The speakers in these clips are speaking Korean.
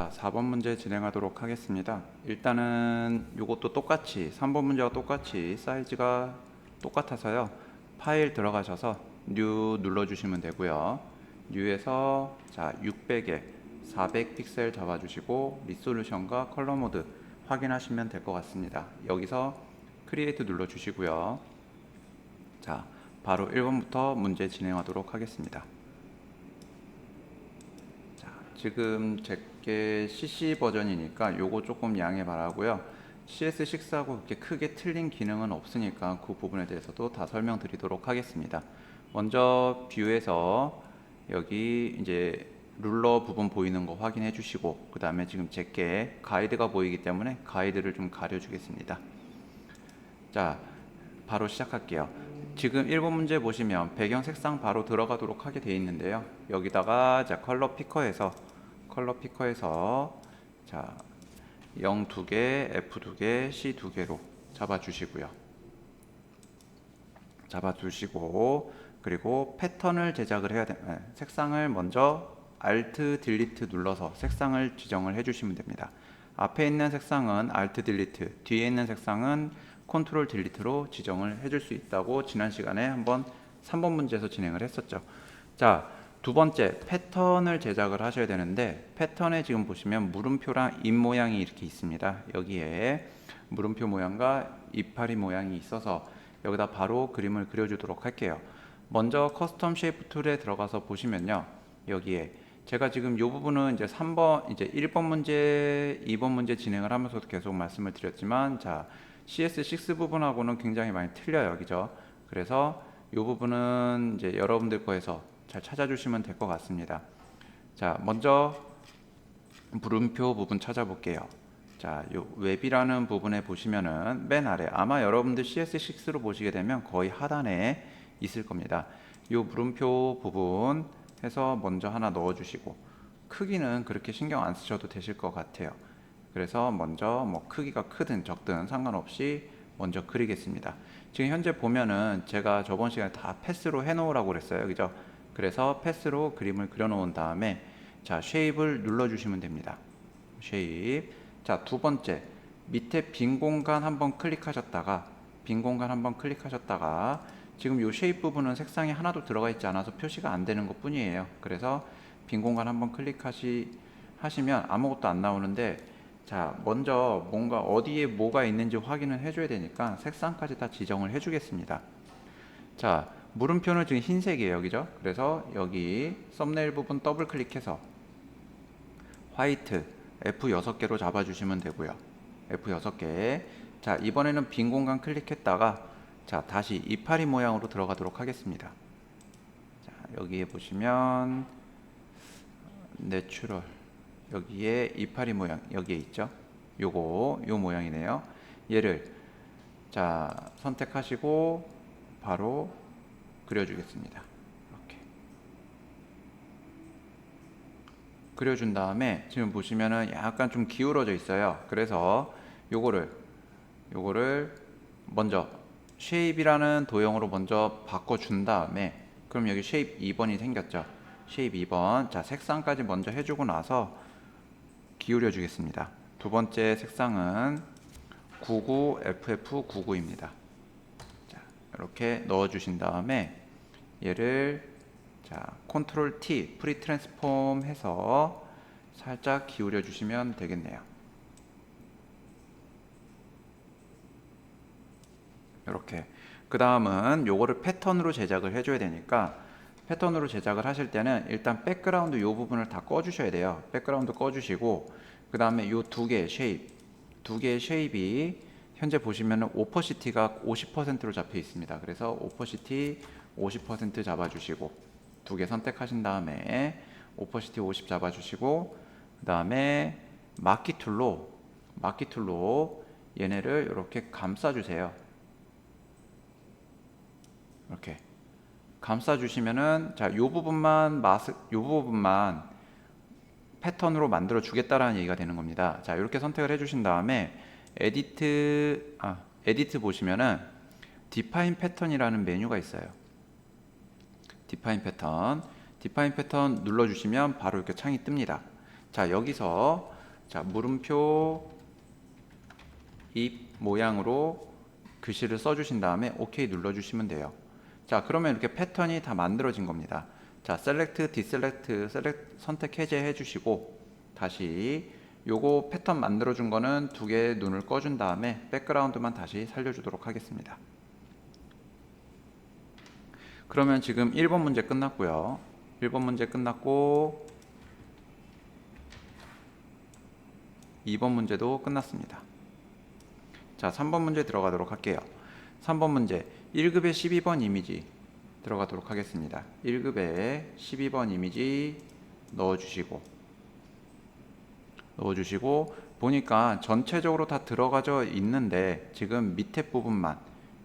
자, 4번 문제 진행하도록 하겠습니다. 일단은 이것도 똑같이 3번 문제와 똑같이 사이즈가 똑같아서요. 파일 들어가셔서 뉴 눌러주시면 되고요. 뉴에서 자 600에 400 픽셀 잡아주시고 리솔루션과 컬러 모드 확인하시면 될 것 같습니다. 여기서 크리에이트 눌러주시고요. 자, 바로 1번부터 문제 진행하도록 하겠습니다. 지금 제게 CC 버전이니까 요거 조금 양해 바라고요. CS6하고 그렇게 크게 틀린 기능은 없으니까 그 부분에 대해서도 다 설명드리도록 하겠습니다. 먼저 뷰에서 여기 이제 룰러 부분 보이는 거 확인해 주시고, 그 다음에 지금 제게 가이드가 보이기 때문에 가이드를 좀 가려 주겠습니다. 자, 바로 시작할게요. 지금 1번 문제 보시면 배경 색상 바로 들어가도록 하게 되어 있는데요. 여기다가 자 컬러 피커에서 자 0 2개, F 2개, C 2개로 잡아주시고요. 그리고 패턴을 제작을 해야 됩니다. 색상을 먼저 Alt Delete 눌러서 색상을 지정을 해주시면 됩니다. 앞에 있는 색상은 Alt Delete, 뒤에 있는 색상은 Ctrl Delete로 지정을 해줄 수 있다고 지난 시간에 한번 3번 문제에서 진행을 했었죠. 자, 두 번째 패턴을 제작을 하셔야 되는데, 패턴에 지금 보시면 물음표랑 입 모양이 이렇게 있습니다. 여기에 물음표 모양과 이파리 모양이 있어서 여기다 바로 그림을 그려주도록 할게요. 먼저 커스텀 쉐이프 툴에 들어가서 보시면요, 여기에 제가 지금 이 부분은 이제 3번, 이제 1번 문제, 2번 문제 진행을 하면서도 계속 말씀을 드렸지만, 자, CS6 부분하고는 굉장히 많이 틀려요, 그죠? 그래서 이 부분은 이제 여러분들 거에서 잘 찾아주시면 될 것 같습니다. 자, 먼저 물음표 부분 찾아볼게요. 자, 요 웹이라는 부분에 보시면은 맨 아래, 아마 여러분들 CS6로 보시게 되면 거의 하단에 있을 겁니다. 요 물음표 부분 해서 먼저 하나 넣어주시고, 크기는 그렇게 신경 안 쓰셔도 되실 것 같아요. 그래서 먼저 뭐 크기가 크든 적든 상관없이 먼저 그리겠습니다. 지금 현재 보면은 제가 저번 시간에 다 패스로 해놓으라고 그랬어요, 그죠? 그래서 패스로 그림을 그려 놓은 다음에 자 쉐입을 눌러 주시면 됩니다. 쉐입. 자, 두 번째 밑에 빈 공간 한번 클릭하셨다가 지금 요 쉐입 부분은 색상이 하나도 들어가 있지 않아서 표시가 안 되는 것 뿐이에요. 그래서 빈 공간 한번 하시면 아무것도 안 나오는데, 자, 먼저 뭔가 어디에 뭐가 있는지 확인을 해줘야 되니까 색상까지 다 지정을 해주겠습니다. 자, 물음표는 지금 흰색이에요, 그죠? 그래서 여기 썸네일 부분 더블 클릭해서 화이트 F 6개로 잡아주시면 되고요. F 6개. 자, 이번에는 빈 공간 클릭했다가 자, 다시 이파리 모양으로 들어가도록 하겠습니다. 자, 여기에 보시면 내추럴, 여기에 이파리 모양 여기에 있죠. 요 모양이네요. 얘를 자 선택하시고 바로 그려주겠습니다. 이렇게 그려준 다음에 지금 보시면은 약간 좀 기울어져 있어요. 그래서 요거를 먼저 쉐입이라는 도형으로 먼저 바꿔준 다음에, 그럼 여기 쉐입 2번이 생겼죠. 쉐입 2번. 자, 색상까지 먼저 해주고 나서 기울여 주겠습니다. 두 번째 색상은 99FF99입니다. 자, 이렇게 넣어 주신 다음에 얘를 자, 컨트롤 T 프리 트랜스폼 해서 살짝 기울여 주시면 되겠네요. 이렇게. 그 다음은 요거를 패턴으로 제작을 해줘야 되니까, 패턴으로 제작을 하실 때는 일단 백그라운드 요 부분을 다 꺼주셔야 돼요. 백그라운드 꺼주시고, 그 다음에 요 두 개의 쉐입이 현재 보시면은 오퍼시티가 50%로 잡혀 있습니다. 그래서 오퍼시티 50% 잡아주시고, 두 개 선택하신 다음에 오퍼시티 50 잡아주시고, 그 다음에 마키 툴로 얘네를 이렇게 감싸주세요. 이렇게 감싸주시면은 자, 요 부분만 패턴으로 만들어 주겠다라는 얘기가 되는 겁니다. 자, 이렇게 선택을 해주신 다음에 에디트 보시면은 디파인 패턴이라는 메뉴가 있어요. 디파인 패턴 눌러주시면 바로 이렇게 창이 뜹니다. 자, 여기서 자, 물음표 입 모양으로 글씨를 써주신 다음에 OK 눌러주시면 돼요. 자, 그러면 이렇게 패턴이 다 만들어진 겁니다. 자, 셀렉트, 디셀렉트, 선택 해제 해주시고 다시 요거 패턴 만들어준 거는 두 개의 눈을 꺼준 다음에 백그라운드만 다시 살려주도록 하겠습니다. 그러면 지금 1번 문제 끝났고요. 1번 문제 끝났고 2번 문제도 끝났습니다. 자, 3번 문제 들어가도록 할게요. 3번 문제 1급의 12번 이미지 들어가도록 하겠습니다. 1급의 12번 이미지 넣어주시고 보니까 전체적으로 다 들어가져 있는데 지금 밑에 부분만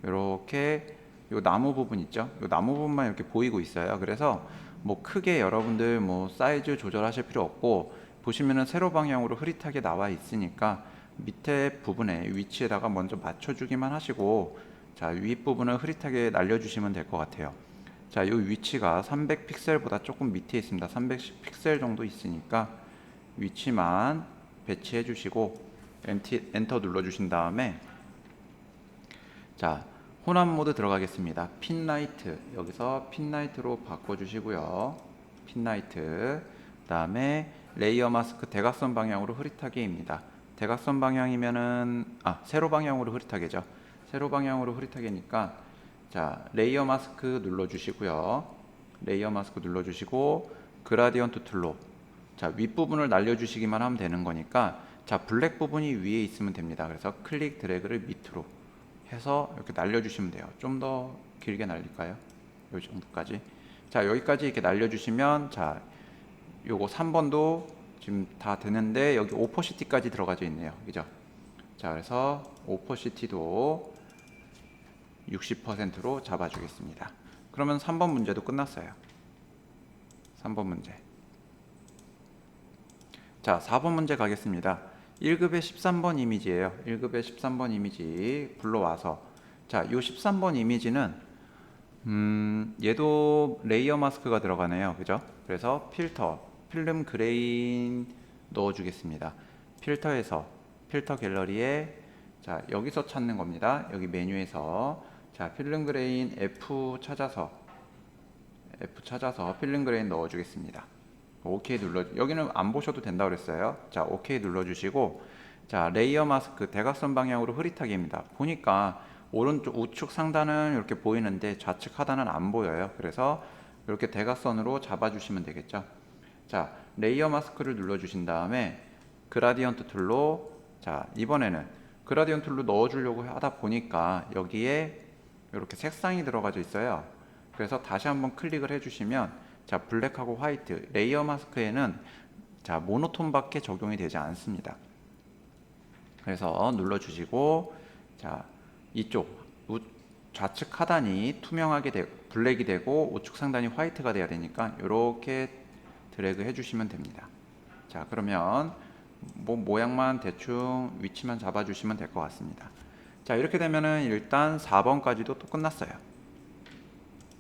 이렇게 요 나무 부분 있죠? 요 나무 부분만 이렇게 보이고 있어요. 그래서 뭐 크게 여러분들 뭐 사이즈 조절하실 필요 없고 보시면은 세로 방향으로 흐릿하게 나와 있으니까 밑에 부분에 위치에다가 먼저 맞춰주기만 하시고 자, 윗부분을 흐릿하게 날려주시면 될 것 같아요. 자, 이 위치가 300픽셀보다 조금 밑에 있습니다. 310픽셀 정도 있으니까 위치만 배치해 주시고 엔터 눌러 주신 다음에 자, 혼합 모드 들어가겠습니다. 핀라이트, 여기서 핀라이트로 바꿔 주시고요. 핀라이트, 그 다음에 레이어 마스크 대각선 방향으로 흐릿하게입니다. 대각선 방향이면은 세로 방향으로 흐릿하게죠. 세로 방향으로 흐릿하게니까 자, 레이어 마스크 눌러 주시고요. 레이어 마스크 눌러 주시고 그라디언트 툴로 자, 윗부분을 날려 주시기만 하면 되는 거니까 자, 블랙 부분이 위에 있으면 됩니다. 그래서 클릭 드래그를 밑으로 해서 이렇게 날려 주시면 돼요. 좀 더 길게 날릴까요? 요 정도까지. 자, 여기까지 이렇게 날려 주시면 자, 요거 3번도 지금 다 되는데 여기 오퍼시티까지 들어가져 있네요. 그죠? 자, 그래서 오퍼시티도 60%로 잡아주겠습니다. 그러면 3번 문제도 끝났어요. 3번 문제. 자, 4번 문제 가겠습니다. 1급의 13번 이미지예요. 1급의 13번 이미지 불러와서 자, 요 13번 이미지는 얘도 레이어 마스크가 들어가네요. 그죠? 그래서 필터, 필름 그레인 넣어주겠습니다. 필터에서 필터 갤러리에 자, 여기서 찾는 겁니다. 여기 메뉴에서 자, 필름 그레인 F 찾아서 필름 그레인 넣어주겠습니다. OK 눌러, 여기는 안 보셔도 된다고 그랬어요. 자, OK 눌러주시고 자, 레이어 마스크 대각선 방향으로 흐릿하게입니다. 보니까 오른쪽 우측 상단은 이렇게 보이는데 좌측 하단은 안 보여요. 그래서 이렇게 대각선으로 잡아주시면 되겠죠. 자, 레이어 마스크를 눌러주신 다음에 그라디언트 툴로 자, 이번에는 그라디언트 툴로 넣어주려고 하다 보니까 여기에 이렇게 색상이 들어가져 있어요. 그래서 다시 한번 클릭을 해주시면 자, 블랙하고 화이트 레이어 마스크에는 자, 모노톤밖에 적용이 되지 않습니다. 그래서 눌러주시고 자, 이쪽 좌측 하단이 투명하게 블랙이 되고 우측 상단이 화이트가 돼야 되니까 이렇게 드래그 해주시면 됩니다. 자, 그러면 뭐 모양만 대충 위치만 잡아주시면 될 것 같습니다. 자, 이렇게 되면은 일단 4번까지도 또 끝났어요.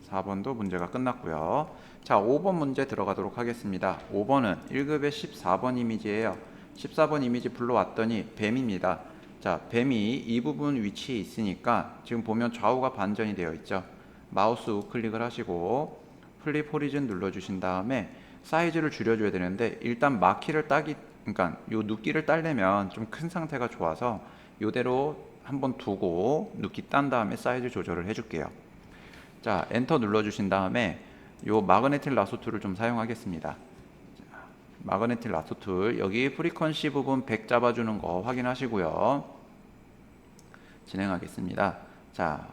4번도 문제가 끝났고요. 자, 5번 문제 들어가도록 하겠습니다. 5번은 1급의 14번 이미지예요. 14번 이미지 불러왔더니 뱀입니다. 자, 뱀이 이 부분 위치에 있으니까 지금 보면 좌우가 반전이 되어 있죠. 마우스 우클릭을 하시고 플립 호리즌 눌러주신 다음에 사이즈를 줄여줘야 되는데 일단 마키를 그러니까 요 눕기를 따려면 좀 큰 상태가 좋아서 요대로 한번 두고 눕기 딴 다음에 사이즈 조절을 해줄게요. 자, 엔터 눌러주신 다음에 요 마그네틱 라소 툴을 좀 사용하겠습니다. 자, 마그네틱 라소 툴 여기 프리퀀시 부분 100 잡아주는 거 확인하시고요. 진행하겠습니다. 자,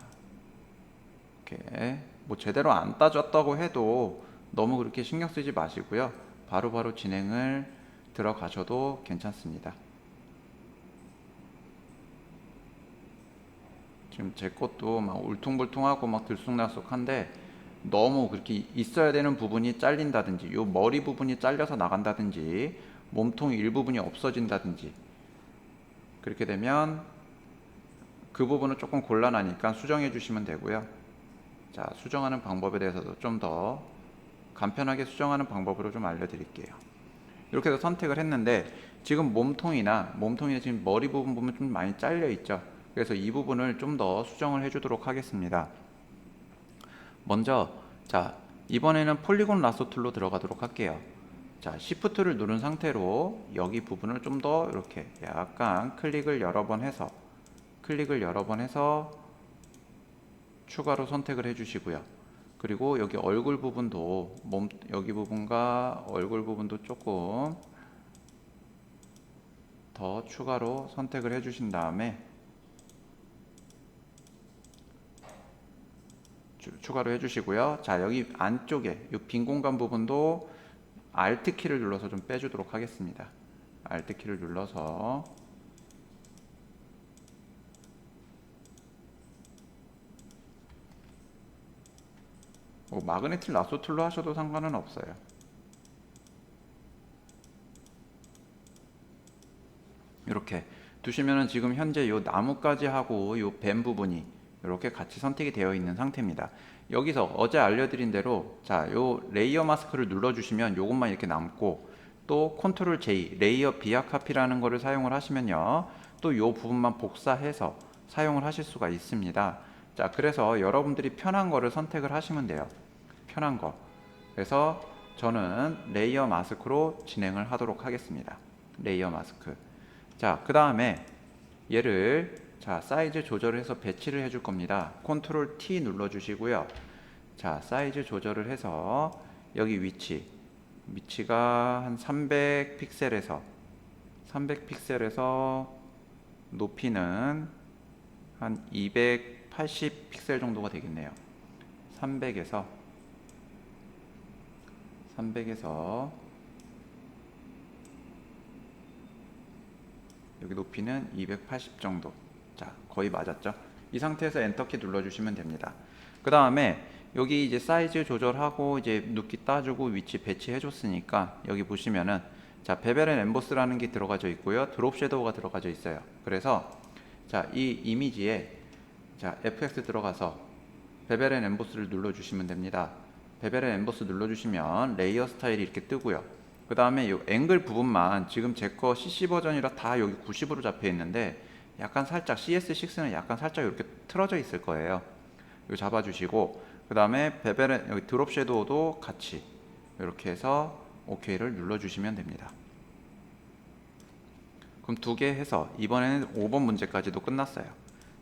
이렇게 뭐 제대로 안 따졌다고 해도 너무 그렇게 신경 쓰지 마시고요. 바로바로 진행을 들어가셔도 괜찮습니다. 지금 제 것도 막 울퉁불퉁하고 막 들쑥날쑥한데 너무 그렇게 있어야 되는 부분이 잘린다든지 요 머리 부분이 잘려서 나간다든지 몸통 일부분이 없어진다든지 그렇게 되면 그 부분은 조금 곤란하니까 수정해 주시면 되고요. 자, 수정하는 방법에 대해서도 좀 더 간편하게 수정하는 방법으로 좀 알려드릴게요. 이렇게 해서 선택을 했는데 지금 몸통이나 지금 머리 부분 보면 좀 많이 잘려 있죠. 그래서 이 부분을 좀 더 수정을 해주도록 하겠습니다. 먼저 자 이번에는 폴리곤 라소 툴로 들어가도록 할게요. 자 Shift를 누른 상태로 여기 부분을 좀 더 이렇게 약간 클릭을 여러 번 해서 추가로 선택을 해주시고요. 그리고 여기 얼굴 부분도 여기 부분과 얼굴 부분도 조금 더 추가로 선택을 해주신 다음에 추가로 해주시고요. 자 여기 안쪽에 이 빈 공간 부분도 Alt 키를 눌러서 좀 빼주도록 하겠습니다. Alt 키를 눌러서 마그네틱 라소 툴로 하셔도 상관은 없어요. 이렇게 두시면은 지금 현재 요 나뭇가지 하고 요 뱀 부분이 이렇게 같이 선택이 되어 있는 상태입니다. 여기서 어제 알려드린 대로 요 레이어 마스크를 눌러주시면 요것만 이렇게 남고 또 컨트롤 J 레이어 비아 카피라는 거를 사용을 하시면요 또 요 부분만 복사해서 사용을 하실 수가 있습니다. 자 그래서 여러분들이 편한 거를 선택을 하시면 돼요. 편한 거. 그래서 저는 레이어 마스크로 진행을 하도록 하겠습니다. 레이어 마스크. 자 그 다음에 얘를 사이즈 조절을 해서 배치를 해줄 겁니다. 컨트롤 T 눌러 주시고요. 자 사이즈 조절을 해서 여기 위치가 한 300픽셀에서 높이는 한 280픽셀 정도가 되겠네요. 300에서 여기 높이는 280 정도. 자, 거의 맞았죠? 이 상태에서 엔터키 눌러주시면 됩니다. 그 다음에 여기 이제 사이즈 조절하고 이제 눕기 따주고 위치 배치해줬으니까 여기 보시면은 베벨 앤 엠보스라는 게 들어가져 있고요. 드롭 섀도우가 들어가져 있어요. 그래서 이 이미지에 FX 들어가서 베벨 앤 엠보스를 눌러주시면 됩니다. 베벨 앤 엠보스 눌러주시면 레이어 스타일이 이렇게 뜨고요. 그 다음에 이 앵글 부분만 지금 제 거 CC 버전이라 다 여기 90으로 잡혀 있는데 약간 살짝 CS6는 약간 살짝 이렇게 틀어져 있을 거예요. 이거 잡아주시고 그 다음에 베벨 여기 드롭 섀도우도 같이 이렇게 해서 OK를 눌러주시면 됩니다. 그럼 두 개 해서 이번에는 5번 문제까지도 끝났어요.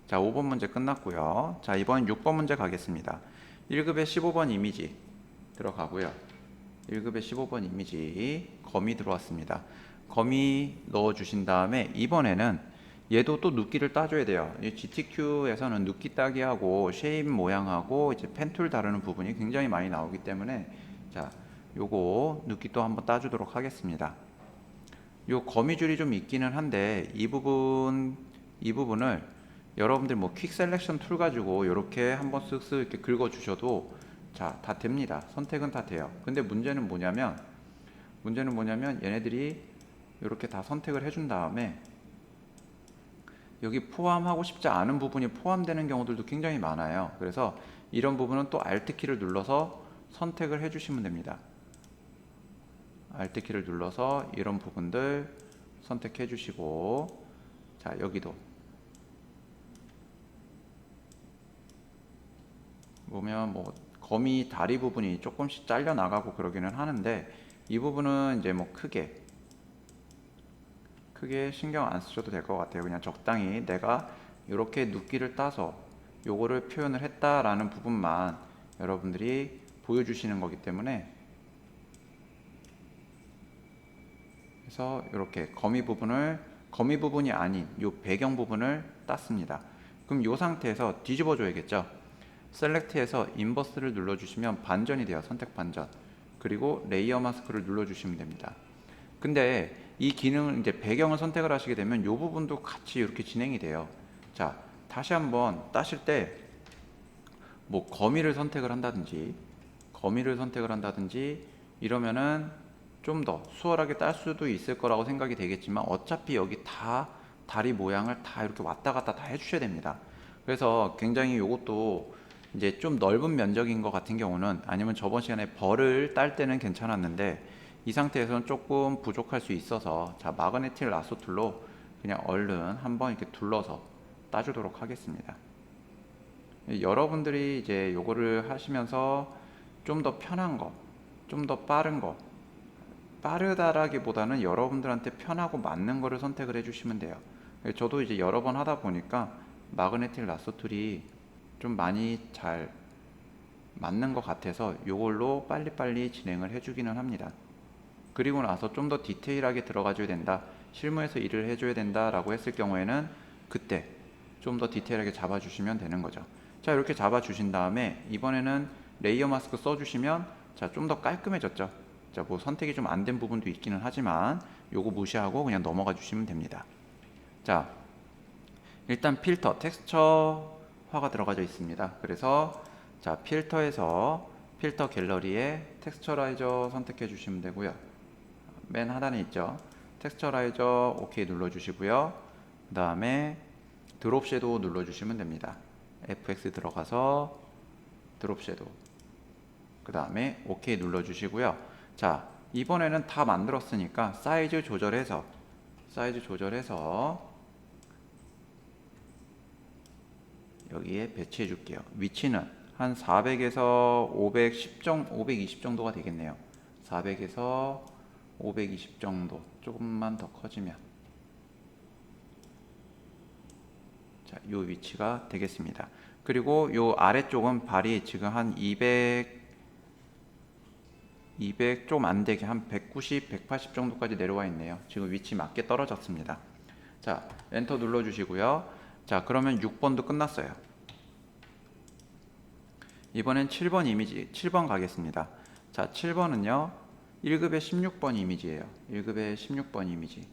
자 5번 문제 끝났고요. 자 이번 6번 문제 가겠습니다. 1급의 15번 이미지 들어가고요. 1급의 15번 이미지 거미 들어왔습니다. 거미 넣어주신 다음에 이번에는 얘도 또 눕기를 따줘야 돼요. 이 GTQ에서는 눕기 따기하고 쉐입 모양하고 이제 펜툴 다루는 부분이 굉장히 많이 나오기 때문에 요거 눕기 또 한번 따주도록 하겠습니다. 요 거미줄이 좀 있기는 한데 이 부분을 여러분들 뭐 퀵 셀렉션 툴 가지고 이렇게 한번 쓱쓱 이렇게 긁어 주셔도 다 됩니다. 선택은 다 돼요. 근데 문제는 뭐냐면 얘네들이 이렇게 다 선택을 해준 다음에 여기 포함하고 싶지 않은 부분이 포함되는 경우들도 굉장히 많아요. 그래서 이런 부분은 또 Alt 키를 눌러서 선택을 해주시면 됩니다. Alt 키를 눌러서 이런 부분들 선택해 주시고 여기도 보면 뭐 거미 다리 부분이 조금씩 잘려 나가고 그러기는 하는데 이 부분은 이제 뭐 크게 신경 안 쓰셔도 될 것 같아요. 그냥 적당히 내가 이렇게 눕기를 따서 요거를 표현을 했다라는 부분만 여러분들이 보여주시는 거기 때문에 그래서 이렇게 거미 부분이 아닌 요 배경 부분을 땄습니다. 그럼 요 상태에서 뒤집어 줘야겠죠. 셀렉트에서 인버스를 눌러주시면 반전이 돼요. 선택 반전. 그리고 레이어 마스크를 눌러주시면 됩니다. 근데 이 기능을 이제 배경을 선택을 하시게 되면 이 부분도 같이 이렇게 진행이 돼요. 다시 한번 따실 때 뭐 거미를 선택을 한다든지 이러면은 좀 더 수월하게 딸 수도 있을 거라고 생각이 되겠지만 어차피 여기 다 다리 모양을 다 이렇게 왔다 갔다 다 해주셔야 됩니다. 그래서 굉장히 이것도 이제 좀 넓은 면적인 것 같은 경우는 아니면 저번 시간에 벌을 딸 때는 괜찮았는데 이 상태에서는 조금 부족할 수 있어서 자, 마그네틱 라소 툴로 그냥 얼른 한번 이렇게 둘러서 따주도록 하겠습니다. 여러분들이 이제 요거를 하시면서 좀 더 편한 거, 좀 더 빠른 거, 빠르다라기보다는 여러분들한테 편하고 맞는 거를 선택을 해주시면 돼요. 저도 이제 여러 번 하다 보니까 마그네틱 라소 툴이 좀 많이 잘 맞는 것 같아서 요걸로 빨리빨리 진행을 해주기는 합니다. 그리고 나서 좀 더 디테일하게 들어가줘야 된다, 실무에서 일을 해줘야 된다 라고 했을 경우에는 그때 좀 더 디테일하게 잡아주시면 되는 거죠. 자, 이렇게 잡아주신 다음에 이번에는 레이어 마스크 써주시면 자, 좀 더 깔끔해졌죠. 자, 뭐 선택이 좀 안 된 부분도 있기는 하지만 요거 무시하고 그냥 넘어가 주시면 됩니다. 자, 일단 필터, 텍스처화가 들어가져 있습니다. 그래서 자, 필터에서 필터 갤러리에 텍스처라이저 선택해 주시면 되고요. 맨 하단에 있죠. 텍스처라이저 OK 눌러 주시고요. 그 다음에 드롭 섀도우 눌러 주시면 됩니다. FX 들어가서 드롭 섀도우, 그 다음에 OK 눌러 주시고요. 자, 이번에는 다 만들었으니까 사이즈 조절해서 여기에 배치해 줄게요. 위치는 한 400에서 520 정도가 되겠네요. 400에서 520 정도, 조금만 더 커지면 자, 요 위치가 되겠습니다. 그리고 요 아래쪽은 발이 지금 한 200 좀 안 되게 한 190, 180 정도까지 내려와 있네요. 지금 위치 맞게 떨어졌습니다. 자, 엔터 눌러 주시고요. 자, 그러면 6번도 끝났어요. 이번엔 7번 이미지, 7번 가겠습니다. 자, 7번은요 1급의 16번 이미지예요. 1급의 16번 이미지.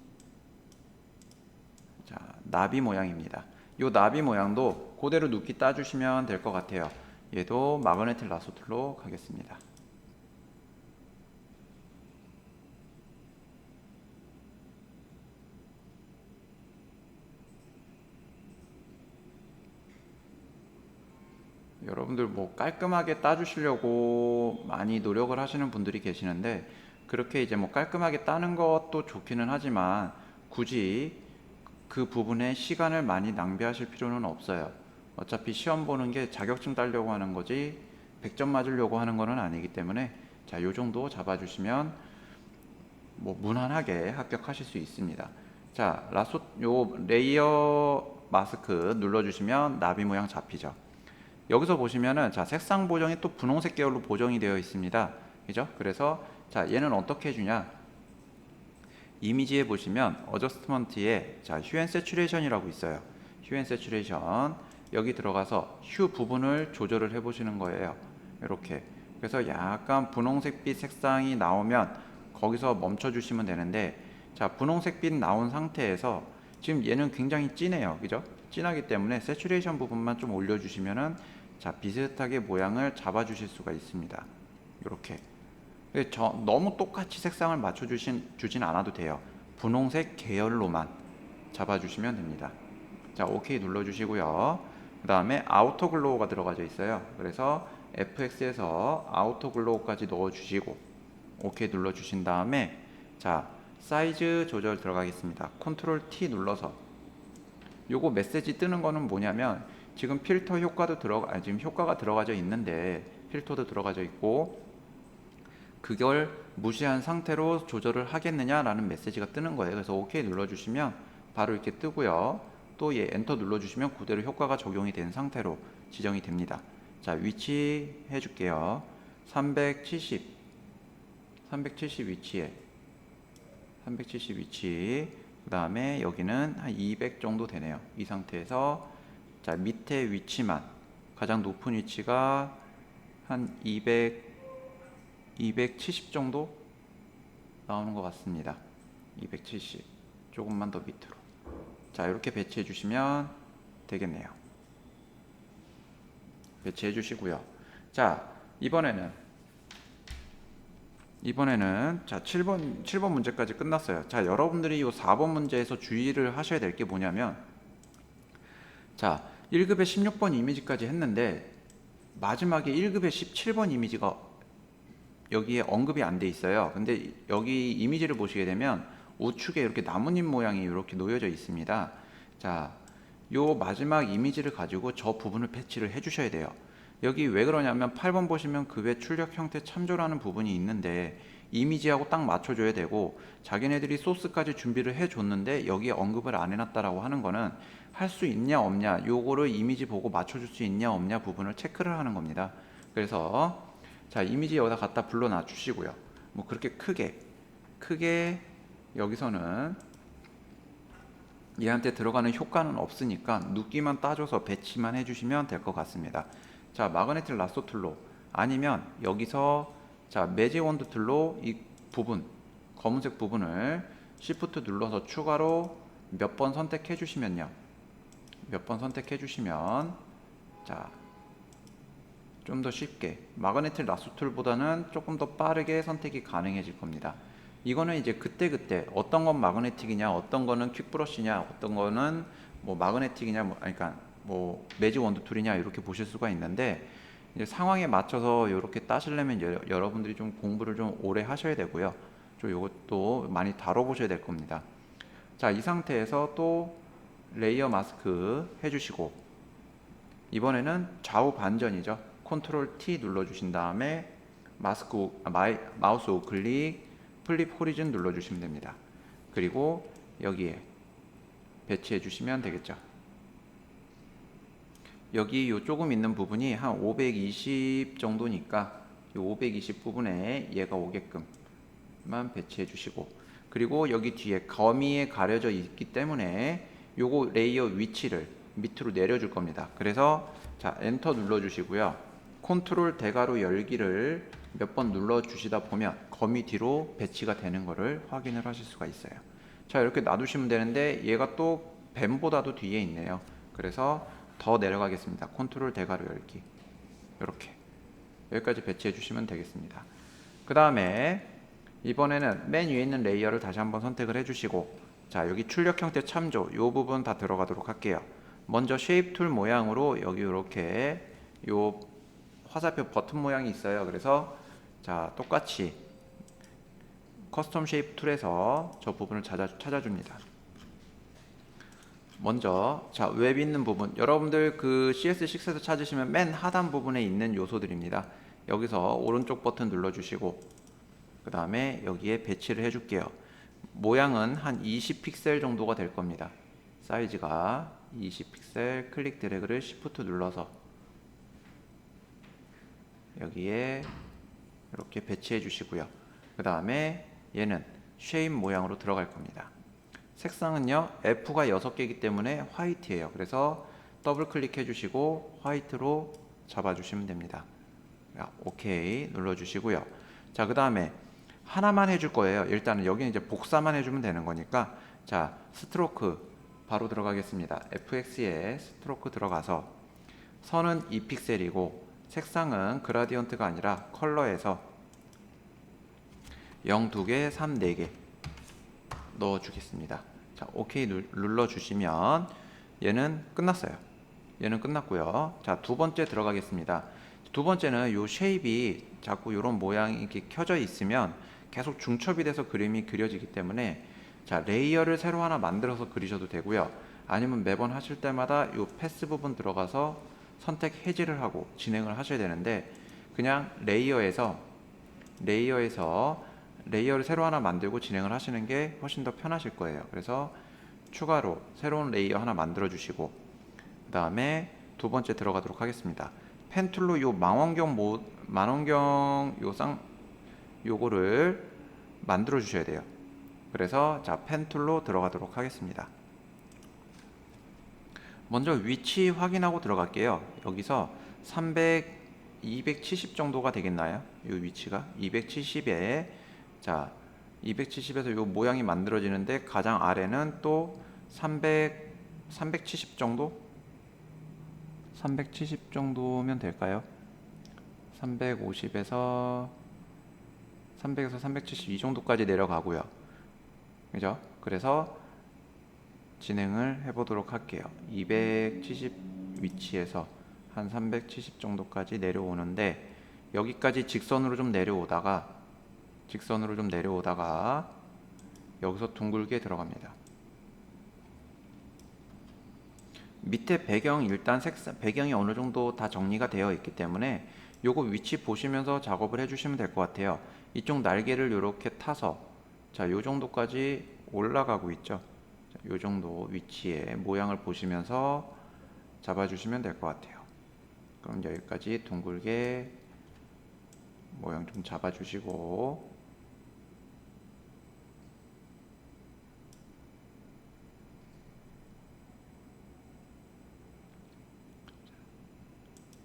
자, 나비 모양입니다. 요 나비 모양도 그대로 눕기 따주시면 될 것 같아요. 얘도 마그네틱 라소 툴로 가겠습니다. 여러분들 뭐 깔끔하게 따주시려고 많이 노력을 하시는 분들이 계시는데 그렇게 이제 뭐 깔끔하게 따는 것도 좋기는 하지만 굳이 그 부분에 시간을 많이 낭비하실 필요는 없어요. 어차피 시험 보는 게 자격증 따려고 하는 거지 100점 맞으려고 하는 거는 아니기 때문에 자, 요 정도 잡아주시면 뭐 무난하게 합격하실 수 있습니다. 자, 요 레이어 마스크 눌러주시면 나비 모양 잡히죠. 여기서 보시면은 자, 색상 보정이 또 분홍색 계열로 보정이 되어 있습니다. 그죠? 그래서 자, 얘는 어떻게 해주냐? 이미지에 보시면 어저스트먼트에 자, 휴 앤 세츄레이션이라고 있어요. 휴 앤 세츄레이션 여기 들어가서 휴 부분을 조절을 해 보시는 거예요. 이렇게. 그래서 약간 분홍색빛 색상이 나오면 거기서 멈춰 주시면 되는데 자, 분홍색빛 나온 상태에서 지금 얘는 굉장히 진해요. 그죠? 진하기 때문에 세츄레이션 부분만 좀 올려 주시면은 자, 비슷하게 모양을 잡아 주실 수가 있습니다. 이렇게. 너무 똑같이 색상을 맞춰 주진 않아도 돼요. 분홍색 계열로만 잡아 주시면 됩니다. 자, OK 눌러 주시고요. 그 다음에 아우터 글로우가 들어가져 있어요. 그래서 FX에서 아우터 글로우까지 넣어 주시고 OK 눌러 주신 다음에 자, 사이즈 조절 들어가겠습니다. 컨트롤 T 눌러서 요거 메시지 뜨는 거는 뭐냐면 지금 필터 효과도 지금 효과가 들어가져 있는데 필터도 들어가져 있고 그걸 무시한 상태로 조절을 하겠느냐라는 메시지가 뜨는 거예요. 그래서 OK 눌러주시면 바로 이렇게 뜨고요. 또 엔터 눌러주시면 그대로 효과가 적용이 된 상태로 지정이 됩니다. 자, 위치 해줄게요. 370 위치에 370 위치, 그 다음에 여기는 한 200 정도 되네요. 이 상태에서 자, 밑에 위치만 가장 높은 위치가 한 270 정도 나오는 것 같습니다. 270 조금만 더 밑으로 자, 이렇게 배치해 주시면 되겠네요. 배치해 주시고요. 자, 이번에는 자, 7번 문제까지 끝났어요. 자, 여러분들이 이 4번 문제에서 주의를 하셔야 될 게 뭐냐면 자, 1급의 16번 이미지까지 했는데 마지막에 1급의 17번 이미지가 여기에 언급이 안 돼 있어요. 근데 여기 이미지를 보시게 되면 우측에 이렇게 나뭇잎 모양이 이렇게 놓여져 있습니다. 자, 요 마지막 이미지를 가지고 저 부분을 배치를 해 주셔야 돼요. 여기 왜 그러냐면 8번 보시면 그 외 출력 형태 참조라는 부분이 있는데 이미지하고 딱 맞춰줘야 되고, 자기네들이 소스까지 준비를 해줬는데 여기에 언급을 안 해놨다라고 하는 거는 할 수 있냐 없냐, 요거를 이미지 보고 맞춰줄 수 있냐 없냐 부분을 체크를 하는 겁니다. 그래서 자, 이미지 여기다 갖다 불러놔 주시고요. 뭐 그렇게 크게 여기서는 얘한테 들어가는 효과는 없으니까 눕기만 따줘서 배치만 해주시면 될 것 같습니다. 자, 마그네틱 라쏘 툴로 아니면 여기서 자, 매직 원드 툴로 이 부분, 검은색 부분을 Shift 눌러서 추가로 몇 번 선택해 주시면요. 몇 번 선택해 주시면 자, 좀 더 쉽게 마그네틱 라쏘 툴보다는 조금 더 빠르게 선택이 가능해질 겁니다. 이거는 이제 그때그때 어떤 건 마그네틱이냐, 어떤 거는 퀵 브러쉬냐, 어떤 거는 뭐 마그네틱이냐, 뭐 그러니까 뭐 매직 원드 툴이냐 이렇게 보실 수가 있는데, 이제 상황에 맞춰서 이렇게 따시려면 여러분들이 좀 공부를 좀 오래 하셔야 되고요. 좀 이것도 많이 다뤄보셔야 될 겁니다. 자, 이 상태에서 또 레이어 마스크 해주시고, 이번에는 좌우 반전이죠. 컨트롤 T 눌러주신 다음에 마우스 우클릭 플립 호리즌 눌러주시면 됩니다. 그리고 여기에 배치해 주시면 되겠죠. 여기 요 조금 있는 부분이 한 520 정도니까 요 520 부분에 얘가 오게끔만 배치해 주시고, 그리고 여기 뒤에 거미에 가려져 있기 때문에 요거 레이어 위치를 밑으로 내려줄 겁니다. 그래서 자, 엔터 눌러 주시고요. 컨트롤 대괄호 열기를 몇 번 눌러 주시다 보면 거미 뒤로 배치가 되는 것을 확인을 하실 수가 있어요. 자, 이렇게 놔두시면 되는데 얘가 또 뱀보다도 뒤에 있네요. 그래서 더 내려가겠습니다. 컨트롤 대괄호 열기 이렇게 여기까지 배치해 주시면 되겠습니다. 그 다음에 이번에는 맨 위에 있는 레이어를 다시 한번 선택을 해 주시고, 자, 여기 출력 형태 참조 이 부분 다 들어가도록 할게요. 먼저 쉐입 툴 모양으로 여기 이렇게 요 화살표 버튼 모양이 있어요. 그래서 자, 똑같이 커스텀 쉐입 툴에서 저 부분을 찾아줍니다. 먼저 자, 웹 있는 부분, 여러분들 그 CS6에서 찾으시면 맨 하단 부분에 있는 요소들입니다. 여기서 오른쪽 버튼 눌러주시고 그 다음에 여기에 배치를 해줄게요. 모양은 한 20픽셀 정도가 될 겁니다. 사이즈가 20픽셀, 클릭 드래그를 Shift 눌러서 여기에 이렇게 배치해 주시고요. 그 다음에 얘는 쉐입 모양으로 들어갈 겁니다. 색상은요, F가 6개이기 때문에 화이트예요. 그래서 더블 클릭해 주시고 화이트로 잡아 주시면 됩니다. 오케이 눌러 주시고요. 자, 그 다음에 하나만 해줄 거예요. 일단은 여기는 이제 복사만 해주면 되는 거니까, 자, 스트로크 바로 들어가겠습니다. FX에 스트로크 들어가서 선은 2픽셀이고 색상은 그라디언트가 아니라 컬러에서 0 2개, 3 4개 넣어 주겠습니다. 자, 오케이 눌러 주시면 얘는 끝났어요. 얘는 끝났고요. 자, 두 번째 들어가겠습니다. 두 번째는 요 쉐입이 자꾸 이런 모양이 이렇게 켜져 있으면 계속 중첩이 돼서 그림이 그려지기 때문에, 자, 레이어를 새로 하나 만들어서 그리셔도 되고요. 아니면 매번 하실 때마다 요 패스 부분 들어가서 선택 해지를 하고 진행을 하셔야 되는데, 그냥 레이어에서 레이어를 새로 하나 만들고 진행을 하시는 게 훨씬 더 편하실 거예요. 그래서 추가로 새로운 레이어 하나 만들어 주시고 그 다음에 두 번째 들어가도록 하겠습니다. 펜 툴로 요 망원경 요거를 만들어 주셔야 돼요. 그래서 자, 펜 툴로 들어가도록 하겠습니다. 먼저 위치 확인하고 들어갈게요. 여기서 270 정도가 되겠나요? 이 위치가 270에, 자, 270에서 요 모양이 만들어지는데 가장 아래는 또 370 정도? 370 정도면 될까요? 350에서 372 정도까지 내려가고요. 그죠? 그래서 진행을 해보도록 할게요. 270 위치에서 한 370 정도까지 내려오는데, 여기까지 직선으로 좀 내려오다가 여기서 둥글게 들어갑니다. 밑에 배경 일단 배경이 어느 정도 다 정리가 되어 있기 때문에 요거 위치 보시면서 작업을 해주시면 될 것 같아요. 이쪽 날개를 이렇게 타서 자, 요 정도까지 올라가고 있죠. 자, 요 정도 위치에 모양을 보시면서 잡아주시면 될 것 같아요. 그럼 여기까지 둥글게 모양 좀 잡아주시고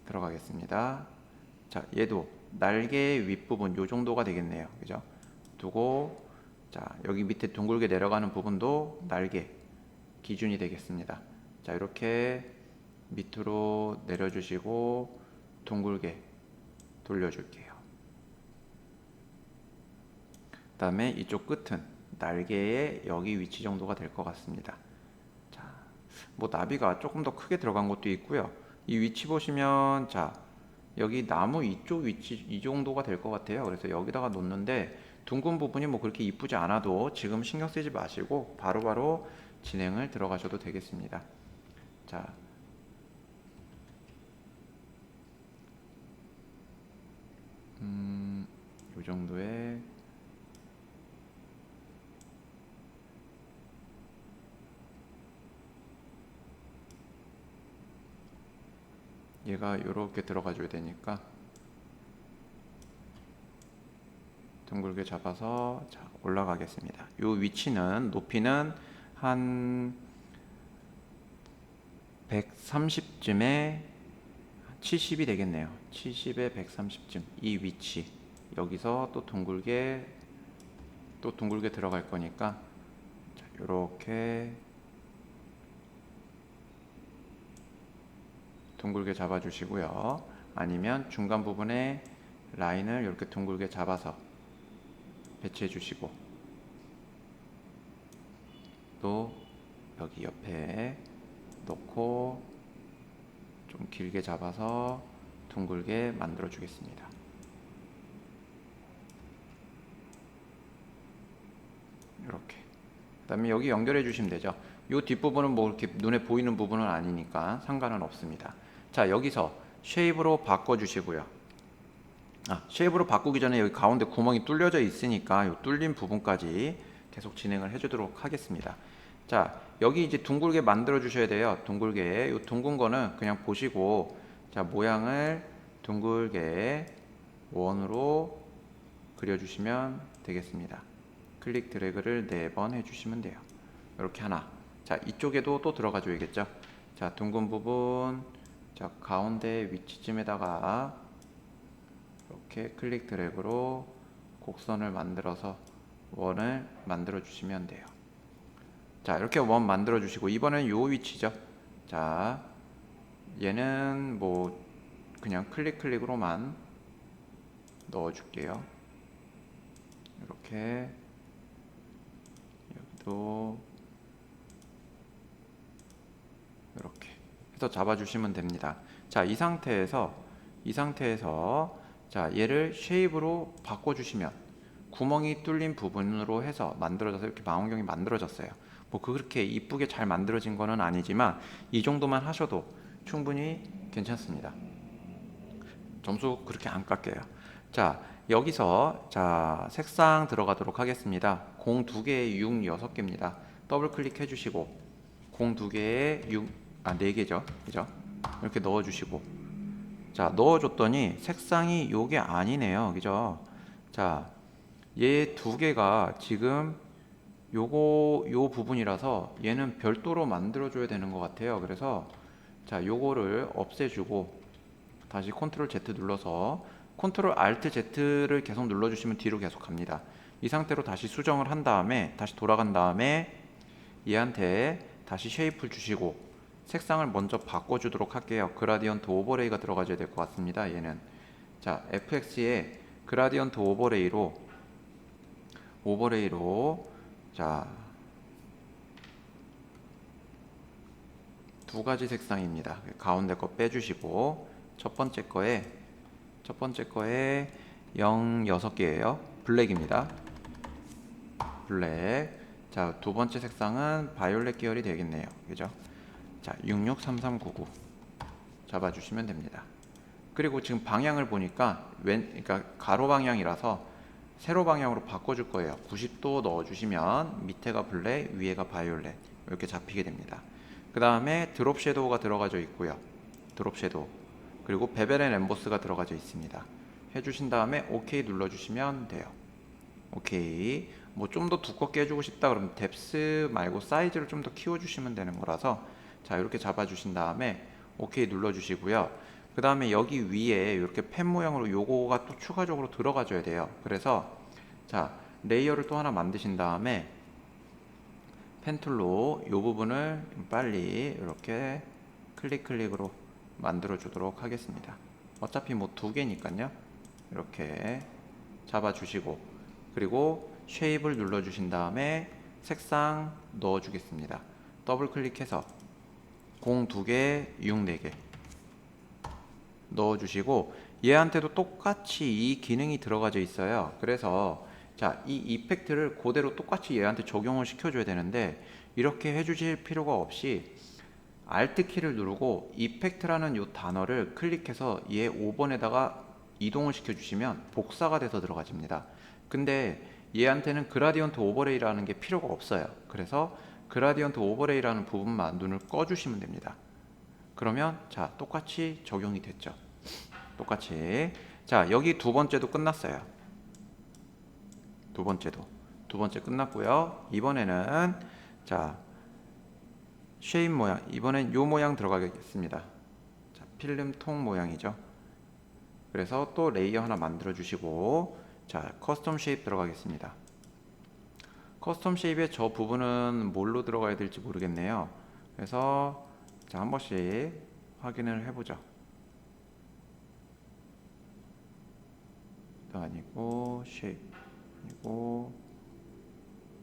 들어가겠습니다. 자, 얘도 날개 윗부분 요 정도가 되겠네요. 그죠? 두고 자, 여기 밑에 둥글게 내려가는 부분도 날개 기준이 되겠습니다. 자, 이렇게 밑으로 내려주시고 둥글게 돌려줄게요. 그 다음에 이쪽 끝은 날개의 여기 위치 정도가 될 것 같습니다. 자, 뭐 나비가 조금 더 크게 들어간 것도 있고요. 이 위치 보시면 자, 여기 나무 이쪽 위치 이 정도가 될 것 같아요. 그래서 여기다가 놓는데 둥근 부분이 뭐 그렇게 이쁘지 않아도 지금 신경 쓰지 마시고 바로바로 진행을 들어가셔도 되겠습니다. 자, 이 정도의 얘가 이렇게 들어가 줘야 되니까 둥글게 잡아서 자, 올라가겠습니다. 이 위치는 높이는 한 130쯤에 70이 되겠네요. 70에 130쯤 이 위치 여기서 또 둥글게 들어갈 거니까 자, 이렇게 둥글게 잡아주시고요. 아니면 중간 부분에 라인을 이렇게 둥글게 잡아서 배치해 주시고 또 여기 옆에 놓고 좀 길게 잡아서 둥글게 만들어 주겠습니다. 이렇게. 그 다음에 여기 연결해 주시면 되죠. 이 뒷부분은 뭐 이렇게 눈에 보이는 부분은 아니니까 상관은 없습니다. 자, 여기서 쉐입으로 바꿔 주시고요. 쉐입으로 바꾸기 전에 여기 가운데 구멍이 뚫려져 있으니까 이 뚫린 부분까지 계속 진행을 해 주도록 하겠습니다. 자, 여기 이제 둥글게 만들어 주셔야 돼요. 둥글게. 이 둥근 거는 그냥 보시고 자, 모양을 둥글게 원으로 그려 주시면 되겠습니다. 클릭 드래그를 4번 해 주시면 돼요. 이렇게 하나. 자, 이쪽에도 또 들어가 줘야겠죠. 자, 둥근 부분 자, 가운데 위치쯤에다가 이렇게 클릭 드래그로 곡선을 만들어서 원을 만들어 주시면 돼요. 자, 이렇게 원 만들어 주시고 이번엔 요 위치죠. 자, 얘는 뭐 그냥 클릭으로만 넣어 줄게요. 이렇게 여기도 이렇게 해서 잡아 주시면 됩니다. 자, 이 상태에서 자, 얘를 쉐입으로 바꿔 주시면 구멍이 뚫린 부분으로 해서 만들어져서 이렇게 망원경이 만들어졌어요. 뭐 그렇게 이쁘게 잘 만들어진 거는 아니지만 이 정도만 하셔도 충분히 괜찮습니다. 점수 그렇게 안 깎여요. 자, 여기서 자, 색상 들어가도록 하겠습니다. 공 2개에 6, 6개입니다. 더블 클릭해 주시고 공 2개에 6, 4개죠. 그죠? 이렇게 넣어 주시고 자, 넣어 줬더니 색상이 요게 아니네요. 그죠? 자, 얘 2개가 지금 요 부분이라서 얘는 별도로 만들어 줘야 되는 것 같아요. 그래서 자, 요거를 없애주고 다시 컨트롤 Z 눌러서 컨트롤 알트 Z를 계속 눌러주시면 뒤로 계속 갑니다. 이 상태로 다시 수정을 한 다음에 다시 돌아간 다음에 얘한테 다시 쉐입을 주시고 색상을 먼저 바꿔주도록 할게요. 그라디언트 오버레이가 들어가줘야 될 것 같습니다. 얘는 자, FX에 그라디언트 오버레이로 자, 2가지 색상입니다. 가운데 거 빼주시고 첫 번째 거에 첫 번째 거에 0 6개예요. 블랙입니다. 블랙. 자, 두 번째 색상은 바이올렛 계열이 되겠네요. 그죠? 자, 663399 잡아주시면 됩니다. 그리고 지금 방향을 보니까 그러니까 가로 방향이라서 세로 방향으로 바꿔줄 거예요. 90도 넣어주시면 밑에가 블랙, 위에가 바이올렛 이렇게 잡히게 됩니다. 그 다음에 드롭 섀도우가 들어가져 있고요. 드롭 섀도우 그리고 베벨 앤 엠보스가 들어가져 있습니다. 해주신 다음에 OK 눌러주시면 돼요. 오케이. 뭐 좀 더 두껍게 해주고 싶다 그러면 뎁스 말고 사이즈를 좀 더 키워주시면 되는 거라서 자 이렇게 잡아주신 다음에 오케이 눌러주시고요. 그 다음에 여기 위에 이렇게 펜 모양으로 요거가 또 추가적으로 들어가줘야 돼요. 그래서 자 레이어를 또 하나 만드신 다음에 펜툴로 요 부분을 빨리 이렇게 클릭으로 만들어 주도록 하겠습니다. 어차피 뭐 두 개니까요. 이렇게 잡아 주시고 그리고 쉐입을 눌러 주신 다음에 색상 넣어 주겠습니다. 더블 클릭해서 0 2개, 6 4개 넣어 주시고 얘한테도 똑같이 이 기능이 들어가져 있어요. 그래서 자, 이 이펙트를 그대로 똑같이 얘한테 적용을 시켜줘야 되는데 이렇게 해주실 필요가 없이 Alt 키를 누르고 이펙트라는 이 단어를 클릭해서 얘 5번에다가 이동을 시켜주시면 복사가 돼서 들어가집니다. 근데 얘한테는 그라디언트 오버레이라는 게 필요가 없어요. 그래서 그라디언트 오버레이라는 부분만 눈을 꺼주시면 됩니다. 그러면 자 똑같이 적용이 됐죠. 똑같이. 자 여기 두 번째도 끝났어요. 두 번째 끝났고요. 이번에는 자 쉐입 모양, 이번엔 요 모양 들어가겠습니다. 자, 필름 통 모양이죠. 그래서 또 레이어 하나 만들어 주시고 자 커스텀 쉐입 들어가겠습니다. 커스텀 쉐입의 저 부분은 뭘로 들어가야 될지 모르겠네요. 그래서 자 한 번씩 확인을 해보죠. 아니고 쉐입 아니고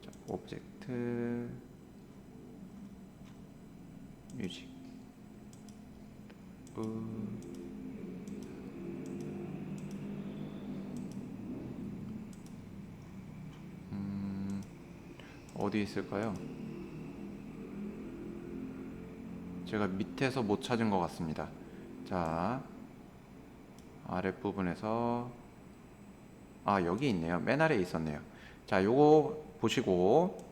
자, 오브젝트 뮤직 어디 있을까요? 제가 밑에서 못 찾은 것 같습니다. 자 아랫부분에서 아 여기 있네요. 맨 아래에 있었네요. 자 요거 보시고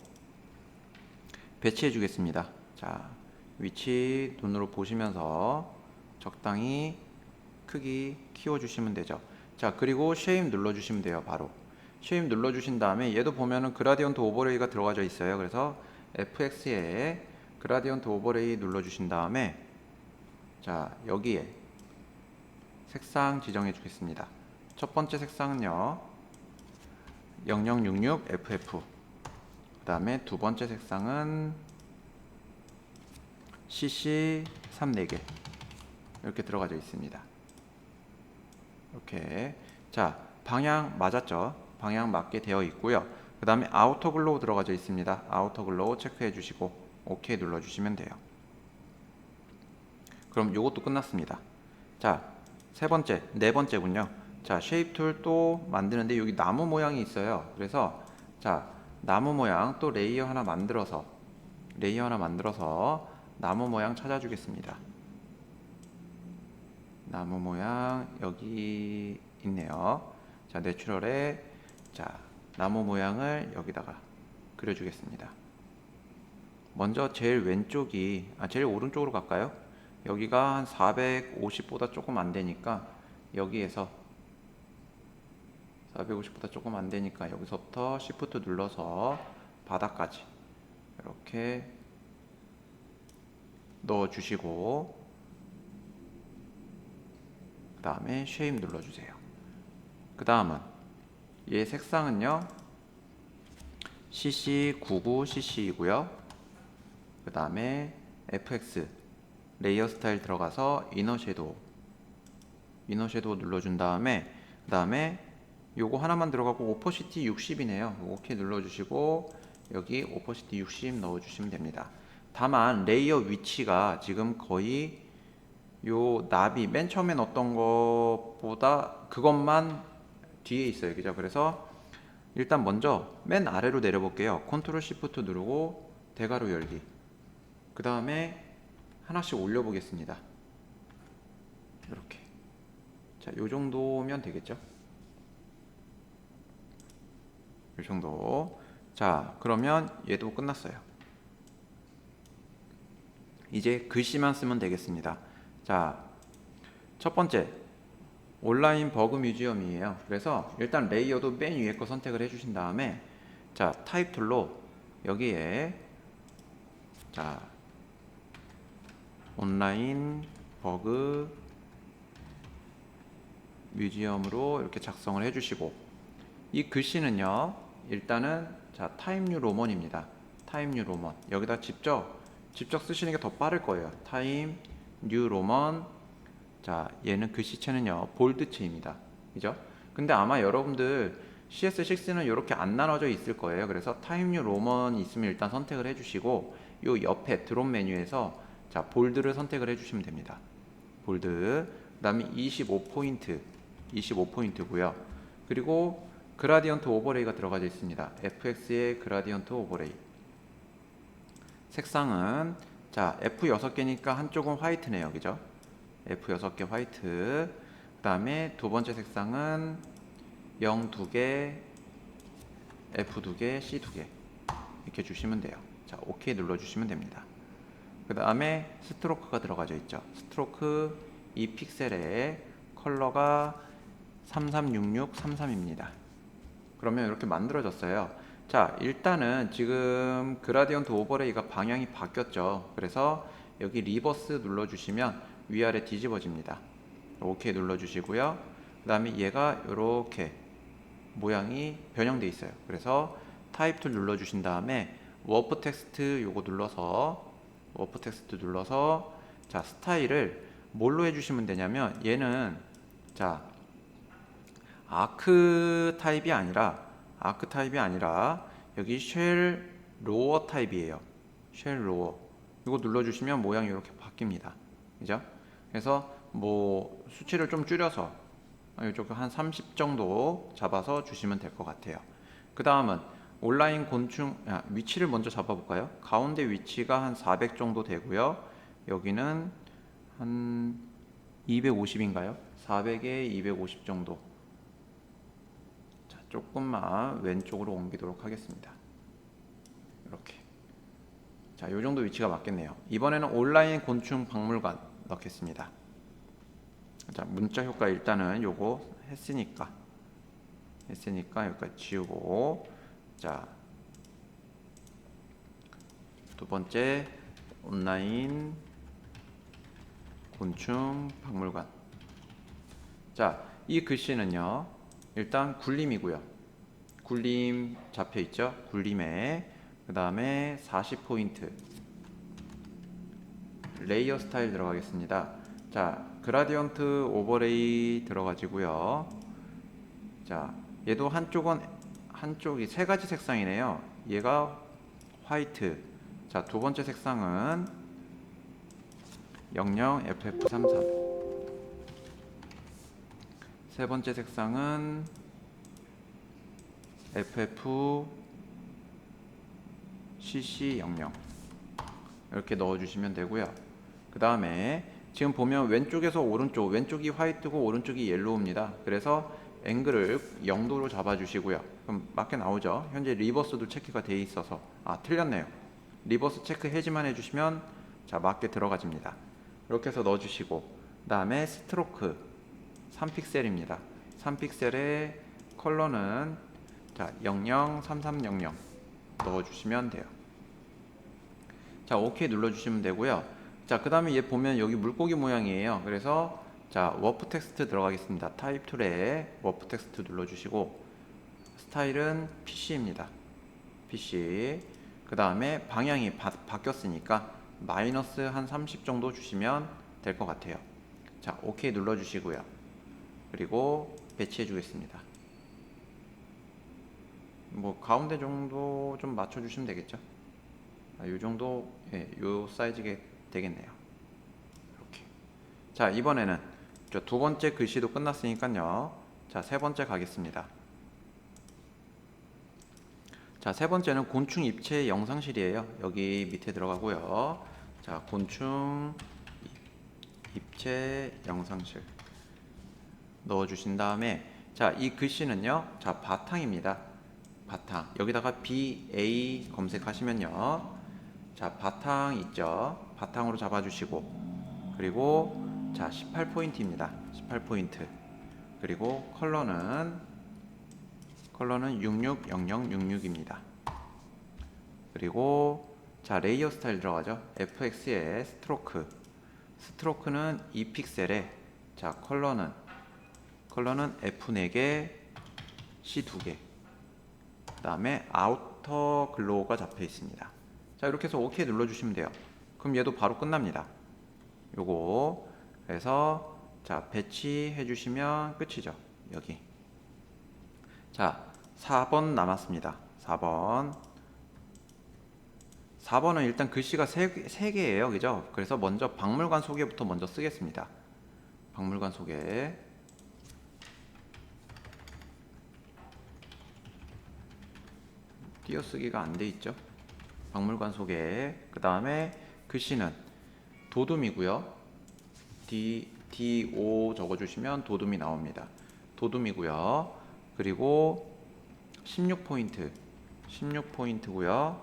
배치해 주겠습니다. 자 위치 눈으로 보시면서 적당히 크기 키워 주시면 되죠. 자 그리고 쉐입 눌러 주시면 돼요. 바로 쉐입 눌러 주신 다음에 얘도 보면은 그라디언트 오버레이가 들어가져 있어요. 그래서 FX에 그라디언트 오버레이 눌러 주신 다음에 자 여기에 색상 지정해 주겠습니다. 첫 번째 색상은요 0066 FF 그 다음에 두 번째 색상은 CC 3 4개 이렇게 들어가져 있습니다. 이렇게 자 방향 맞았죠? 방향 맞게 되어 있고요. 그 다음에 아우터 글로우 들어가져 있습니다. 아우터 글로우 체크해 주시고 OK 눌러 주시면 돼요. 그럼 요것도 끝났습니다. 자 세 번째, 네 번째군요. 자 쉐입 툴 또 만드는데 여기 나무 모양이 있어요. 그래서 자 나무 모양 또 레이어 하나 만들어서 나무 모양 찾아주겠습니다. 나무 모양 여기 있네요. 자 내추럴에 자 나무 모양을 여기다가 그려주겠습니다. 먼저 제일 왼쪽이 제일 오른쪽으로 갈까요? 여기가 한 450보다 조금 안 되니까 여기에서 450보다 조금 안 되니까 여기서부터 Shift 눌러서 바닥까지 이렇게 넣어 주시고 그 다음에 쉐입 눌러 주세요. 그 다음은 얘 색상은요 CC99CC이고요. 그 다음에 FX 레이어 스타일 들어가서 이너 섀도우 눌러준 다음에 그 다음에 요거 하나만 들어가고 오퍼시티 60이네요. 오케이 눌러주시고 여기 오퍼시티 60 넣어주시면 됩니다. 다만 레이어 위치가 지금 거의 요 나비 맨 처음에 넣었던 것보다 그것만 뒤에 있어요. 그죠? 그래서 일단 먼저 맨 아래로 내려볼게요. 컨트롤 시프트 누르고 대괄호 열기. 그 다음에 하나씩 올려보겠습니다. 이렇게. 자, 요 정도면 되겠죠? 요 정도. 자, 그러면 얘도 끝났어요. 이제 글씨만 쓰면 되겠습니다. 자, 첫 번째 온라인 버그 뮤지엄이에요. 그래서 일단 레이어도 맨 위에 거 선택을 해주신 다음에 자, 타입 툴로 여기에 자, 온라인 버그 뮤지엄으로 이렇게 작성을 해주시고, 이 글씨는요 일단은 자, 타임 뉴 로먼입니다. 타임 뉴 로먼 여기다 직접 쓰시는 게 더 빠를 거예요. 타임 뉴 로먼. 자, 얘는 글씨체는요 볼드체입니다. 그죠? 근데 아마 여러분들 CS6는 이렇게 안 나눠져 있을 거예요. 그래서 타임 뉴 로먼 있으면 일단 선택을 해주시고, 요 옆에 드롭 메뉴에서 자, 볼드를 선택을 해주시면 됩니다. 볼드. 그 다음에 25포인트고요. 그리고 그라디언트 오버레이가 들어가져 있습니다. FX의 그라디언트 오버레이. 색상은 자, F 6개니까 한쪽은 화이트네요. 그죠? F 6개 화이트. 그 다음에 두 번째 색상은 0 2개, F 2개, C 2개 이렇게 주시면 돼요. 자, OK 눌러주시면 됩니다. 그 다음에 스트로크가 들어가져 있죠. 스트로크 이 픽셀에 컬러가 336633입니다. 그러면 이렇게 만들어졌어요. 자, 일단은 지금 그라디언트 오버레이가 방향이 바뀌었죠. 그래서 여기 리버스 눌러주시면 위아래 뒤집어집니다. OK 눌러주시고요. 그 다음에 얘가 이렇게 모양이 변형되어 있어요. 그래서 타입 툴 눌러주신 다음에 워프 텍스트 요거 눌러서 자, 스타일을 뭘로 해주시면 되냐면 얘는 자, 아크 타입이 아니라 여기 쉘 로어 타입이에요. 쉘 로어. 이거 눌러주시면 모양이 이렇게 바뀝니다. 그죠? 그래서 뭐 수치를 좀 줄여서 이쪽 한 30 정도 잡아서 주시면 될 것 같아요. 그 다음은 온라인 곤충 위치를 먼저 잡아볼까요? 가운데 위치가 한 400 정도 되고요. 여기는 한 250인가요? 400에 250 정도. 자, 조금만 왼쪽으로 옮기도록 하겠습니다. 이렇게. 자, 요 정도 위치가 맞겠네요. 이번에는 온라인 곤충 박물관 넣겠습니다. 자, 문자 효과 일단은 요거 했으니까 여기까지 지우고, 자, 두 번째 온라인 곤충 박물관. 자, 이 글씨는요 일단 굴림이고요. 굴림 잡혀 있죠. 굴림에 그 다음에 40포인트 레이어 스타일 들어가겠습니다. 자, 그라디언트 오버레이 들어가지고요. 자, 얘도 한쪽이 세 가지 색상이네요. 얘가 화이트. 자, 두 번째 색상은 00FF33. 세 번째 색상은 FFCC00 이렇게 넣어주시면 되고요. 그 다음에 지금 보면 왼쪽에서 오른쪽, 왼쪽이 화이트고 오른쪽이 옐로우입니다. 그래서 앵글을 0도로 잡아주시고요. 그럼 맞게 나오죠. 현재 리버스도 체크가 되어 있어서 틀렸네요. 리버스 체크 해지만 해주시면 자, 맞게 들어가집니다. 이렇게 해서 넣어주시고, 그 다음에 스트로크 3픽셀입니다. 3픽셀의 컬러는 자, 003300 넣어주시면 돼요. 자, OK 눌러주시면 되고요. 자, 그 다음에 얘 보면 여기 물고기 모양이에요. 그래서 자, 워프 텍스트 들어가겠습니다. 타입 툴에 워프 텍스트 눌러주시고, 스타일은 PC입니다. PC. 그 다음에 방향이 바뀌었으니까 마이너스 한 30 정도 주시면 될 것 같아요. 자, OK 눌러주시고요. 그리고 배치해 주겠습니다. 뭐 가운데 정도 좀 맞춰주시면 되겠죠. 요 정도, 요 사이즈가 되겠네요. 이렇게. 자, 이번에는 저 두 번째 글씨도 끝났으니까요. 자, 세 번째 가겠습니다. 자, 세 번째는 곤충 입체 영상실이에요. 여기 밑에 들어가고요. 자, 곤충 입체 영상실 넣어주신 다음에, 자, 이 글씨는요, 자, 바탕입니다. 바탕. 여기다가 BA 검색하시면요, 자, 바탕 있죠? 바탕으로 잡아주시고, 그리고 자, 18포인트입니다. 18포인트. 그리고 컬러는 660066입니다. 그리고 자, 레이어 스타일 들어가죠. FX에 스트로크는 2픽셀에, 자, 컬러는 F4개, C 2개. 그 다음에 아우터 글로우가 잡혀 있습니다. 자, 이렇게 해서 OK 눌러주시면 돼요. 그럼 얘도 바로 끝납니다. 요거 그래서 자, 배치해 주시면 끝이죠. 여기. 자, 4번 남았습니다. 4번은 일단 글씨가 3개예요. 그죠? 그래서 먼저 박물관 소개부터 먼저 쓰겠습니다. 박물관 소개. 띄어쓰기가 안 돼 있죠? 박물관 소개. 그 다음에 글씨는 도둠이고요. DO 적어주시면 도둠이 나옵니다. 도둠이고요. 그리고 16포인트고요.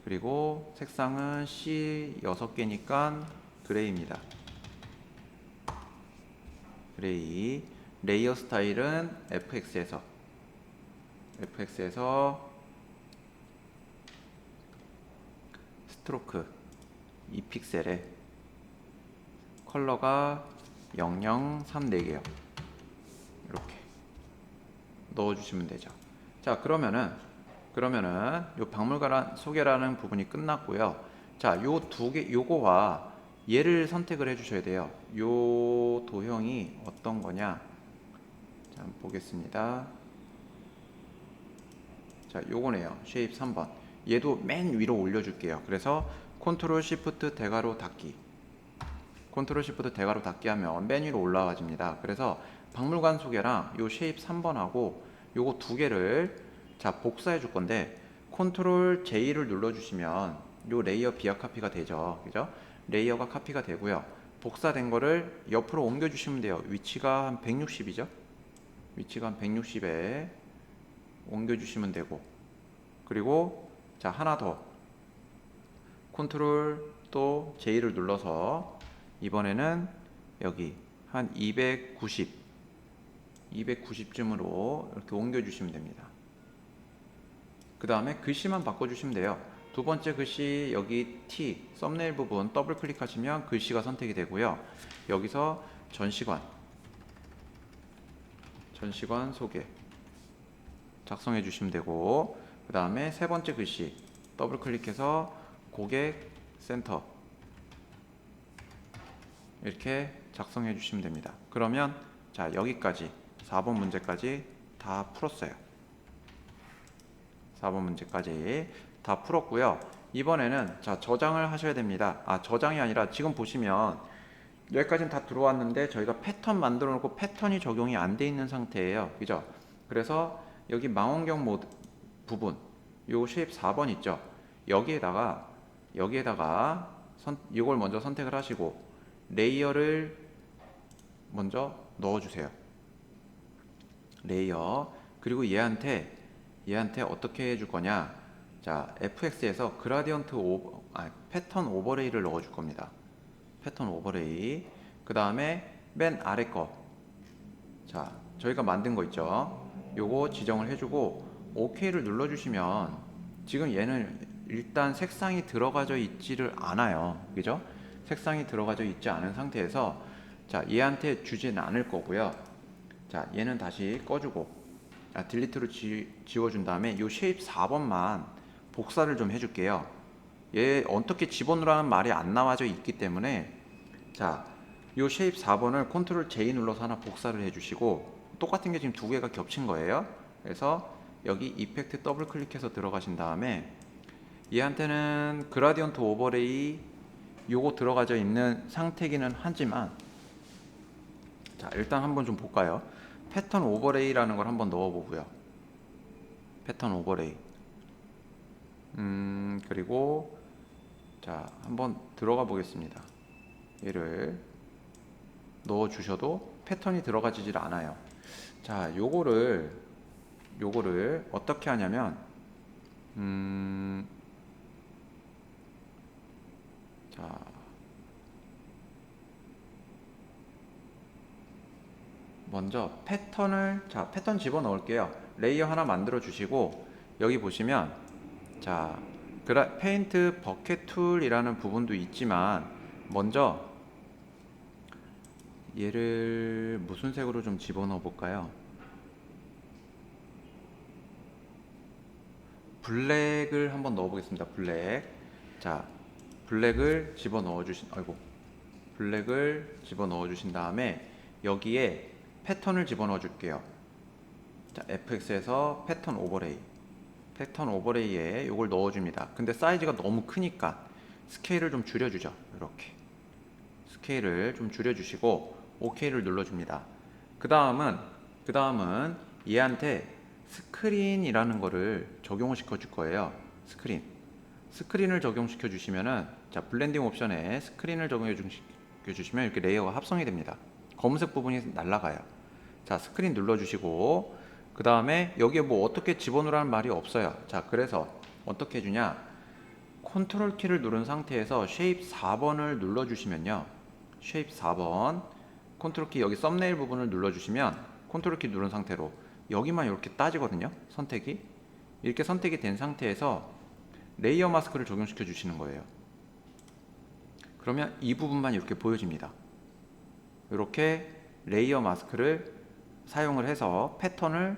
그리고 색상은 C 6개니까 그레이입니다. 그레이. 레이어 스타일은 FX에서 스트로크 2픽셀에 컬러가 0034개요. 이렇게 넣어주시면 되죠. 자, 그러면은 요 박물관 소개라는 부분이 끝났고요. 자, 요 두 개, 요거와 얘를 선택을 해주셔야 돼요. 요 도형이 어떤 거냐? 자, 한번 보겠습니다. 자, 요거네요. 쉐입 3번. 얘도 맨 위로 올려줄게요. 그래서 컨트롤 시프트 대괄호 닫기. 컨트롤 시프트 대괄호 닫기 하면 맨 위로 올라와집니다. 그래서 박물관 소개랑 요 쉐입 3번하고 요거 두 개를 자, 복사해 줄 건데 컨트롤 J를 눌러주시면 요 레이어 비아 카피가 되죠. 그죠? 레이어가 카피가 되고요. 복사된 거를 옆으로 옮겨 주시면 돼요. 위치가 한 160이죠? 위치가 한 160에 옮겨 주시면 되고, 그리고 자, 하나 더 컨트롤 또 J를 눌러서 이번에는 여기 한 290쯤으로 이렇게 옮겨 주시면 됩니다. 그 다음에 글씨만 바꿔주시면 돼요. 두 번째 글씨 여기 T 썸네일 부분 더블 클릭하시면 글씨가 선택이 되고요. 여기서 전시관 소개 작성해 주시면 되고, 그 다음에 세 번째 글씨 더블 클릭해서 고객 센터 이렇게 작성해 주시면 됩니다. 그러면 자, 여기까지 4번 문제까지 다 풀었어요. 4번 문제까지 다 풀었고요. 이번에는 자, 저장을 하셔야 됩니다. 저장이 아니라 지금 보시면 여기까지는 다 들어왔는데 저희가 패턴 만들어 놓고 패턴이 적용이 안 돼 있는 상태예요. 그죠? 그래서 여기 망원경 모드 부분 요 쉐입 4번 있죠? 여기에다가 이걸 먼저 선택을 하시고 레이어를 먼저 넣어주세요. 레이어. 그리고 얘한테 어떻게 해줄 거냐? 자, FX에서 패턴 오버레이를 넣어줄 겁니다. 패턴 오버레이. 그 다음에 맨 아래 거. 자, 저희가 만든 거 있죠? 요거 지정을 해주고 OK를 눌러주시면 지금 얘는 일단 색상이 들어가져 있지를 않아요. 그죠? 색상이 들어가져 있지 않은 상태에서 자, 얘한테 주지는 않을 거고요. 자, 얘는 다시 꺼주고 딜리트로 지워준 다음에 요 쉐입 4번만 복사를 좀 해줄게요. 얘 어떻게 집어넣으라는 말이 안 나와져 있기 때문에 자, 요 쉐입 4번을 컨트롤 J 눌러서 하나 복사를 해주시고, 똑같은 게 지금 두 개가 겹친 거예요. 그래서 여기 이펙트 더블 클릭해서 들어가신 다음에 얘한테는 그라디언트 오버레이 요거 들어가져 있는 상태기는 하지만 자, 일단 한번 좀 볼까요? 패턴 오버레이라는 걸 한번 넣어보고요. 패턴 오버레이. 그리고 자, 한번 들어가 보겠습니다. 얘를 넣어 주셔도 패턴이 들어가지질 않아요. 자, 요거를 어떻게 하냐면 자, 먼저 패턴 집어넣을게요. 레이어 하나 만들어 주시고 여기 보시면 자, 페인트 버켓 툴이라는 부분도 있지만 먼저 얘를 무슨 색으로 좀 집어넣어 볼까요? 블랙을 한번 넣어 보겠습니다. 블랙. 자, 블랙을 집어넣어 주신 다음에 여기에 패턴을 집어넣어 줄게요. 자, FX에서 패턴 오버레이에 이걸 넣어줍니다. 근데 사이즈가 너무 크니까 스케일을 좀 줄여주죠. 이렇게 스케일을 좀 줄여주시고 OK를 눌러줍니다. 그 다음은 얘한테 스크린이라는 거를 적용을 시켜줄 거예요. 스크린을 적용시켜 주시면은 자, 블렌딩 옵션에 스크린을 적용해 주시면 이렇게 레이어가 합성이 됩니다. 검은색 부분이 날아가요. 자, 스크린 눌러주시고 그 다음에 여기에 뭐 어떻게 집어넣으라는 말이 없어요. 자, 그래서 어떻게 해주냐, 컨트롤 키를 누른 상태에서 쉐입 4번을 눌러주시면요, 쉐입 4번 컨트롤 키 여기 썸네일 부분을 눌러주시면 컨트롤 키 누른 상태로 여기만 이렇게 따지거든요. 이렇게 선택이 된 상태에서 레이어 마스크를 적용시켜 주시는 거예요. 그러면 이 부분만 이렇게 보여집니다. 이렇게 레이어 마스크를 사용을 해서 패턴을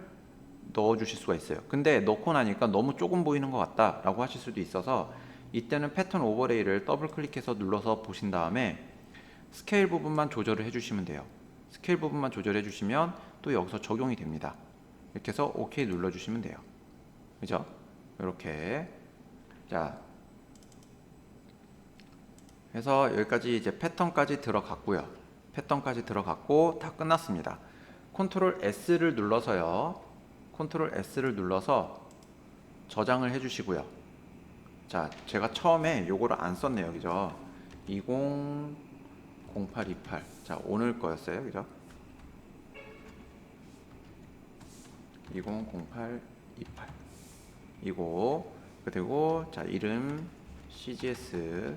넣어 주실 수가 있어요. 근데 넣고 나니까 너무 조금 보이는 것 같다 라고 하실 수도 있어서 이때는 패턴 오버레이를 더블 클릭해서 눌러서 보신 다음에 스케일 부분만 조절을 해주시면 돼요. 스케일 부분만 조절해 주시면 또 여기서 적용이 됩니다. 이렇게 해서 OK 눌러주시면 돼요. 그죠? 이렇게. 자, 해서 여기까지 이제 패턴까지 들어갔고요. 패턴까지 들어갔고 다 끝났습니다. 컨트롤 S를 눌러서요. 컨트롤 S를 눌러서 저장을 해주시고요. 자, 제가 처음에 요거를 안 썼네요. 그죠? 200828. 자, 오늘 거였어요. 그죠? 200828. 이거 그리고 자, 이름 CGS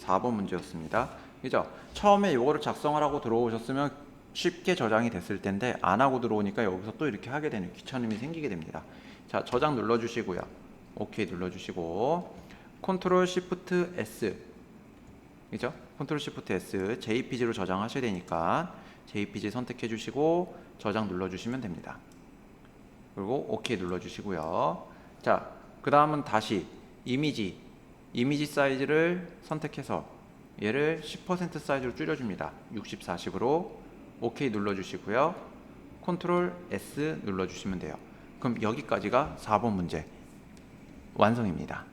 4번 문제였습니다. 그죠? 처음에 요거를 작성하라고 들어오셨으면 쉽게 저장이 됐을 텐데 안 하고 들어오니까 여기서 또 이렇게 하게 되는 귀찮음이 생기게 됩니다. 자, 저장 눌러 주시고요. OK 눌러 주시고 컨트롤 시프트 S, 그죠? 컨트롤 시프트 S JPG로 저장하셔야 되니까 JPG 선택해 주시고 저장 눌러 주시면 됩니다. 그리고 OK 눌러 주시고요. 자, 그 다음은 다시 이미지 사이즈를 선택해서 얘를 10% 사이즈로 줄여줍니다. 60, 40으로 OK 눌러주시고요. 컨트롤 S 눌러주시면 돼요. 그럼 여기까지가 4번 문제 완성입니다.